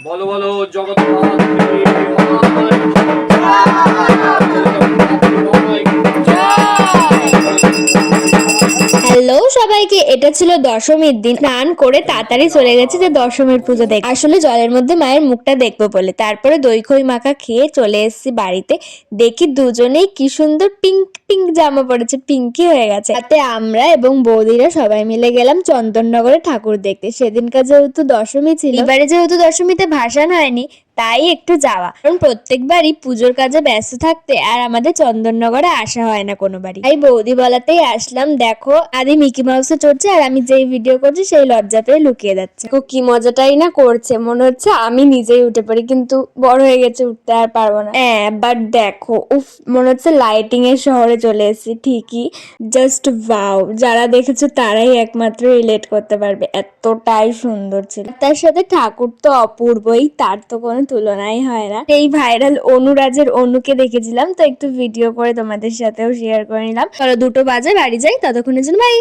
বলো বলো জগন্নাথ হ্যালো সবাইকে, এটা ছিল দশমীর দিন। স্নান করে তাড়াতাড়ি চলে গেছে যে দশমীর পুজো দেখ, আসলে জলের মধ্যে মায়ের মুখটা দেখবো বলে। তারপরে দই খই মাখা খেয়ে চলে এসেছি বাড়িতে। দেখি দুজনেই কি সুন্দর পিঙ্ক পিঙ্ক জামা পড়েছে, পিঙ্কি হয়ে গেছে। তাতে আমরা এবং বৌদিরা সবাই মিলে গেলাম চন্দননগরে ঠাকুর দেখতে। সেদিনকার যেহেতু দশমী ছিল, এবারে যেহেতু দশমীতে ভাসান হয়নি, তাই একটু যাওয়া, কারণ প্রত্যেকবারই পুজোর কাজে ব্যস্ত থাকতে আর আমাদের চন্দননগরে আসা হয় না কোনোবারই। তাই বৌদি বলাতেই আসলাম। দেখো আদি মিকি মাউসে চড়ছে আর আমি যেই ভিডিও করছি সেই লজ্জা পেয়ে লুকিয়ে যাচ্ছে। দেখো কি মজাটাই না করছে, মনে হচ্ছে আমি নিজেই উঠে পড়ি, কিন্তু বড় হয়ে গেছে, উঠতে আর পারবো না। হ্যাঁ বাট দেখো, উফ, মনে হচ্ছে লাইটিং এর শহরে চলে এসেছি। ঠিকই, জাস্ট ওয়াও, যারা দেখেছো তারাই একমাত্র রিলেট করতে পারবে, এতটাই সুন্দর ছিল। তার সাথে ঠাকুর তো অপূর্বই, তার তো কোনো তুলনাই হয় না। এই ভাইরাল অনুরাজের অনুকে দেখেছিলাম, তো একটু ভিডিও করে তোমাদের সাথেও শেয়ার করে নিলাম। চলো 2টো বাজে, বাড়ি যাই, ততক্ষণের জন্য বাই।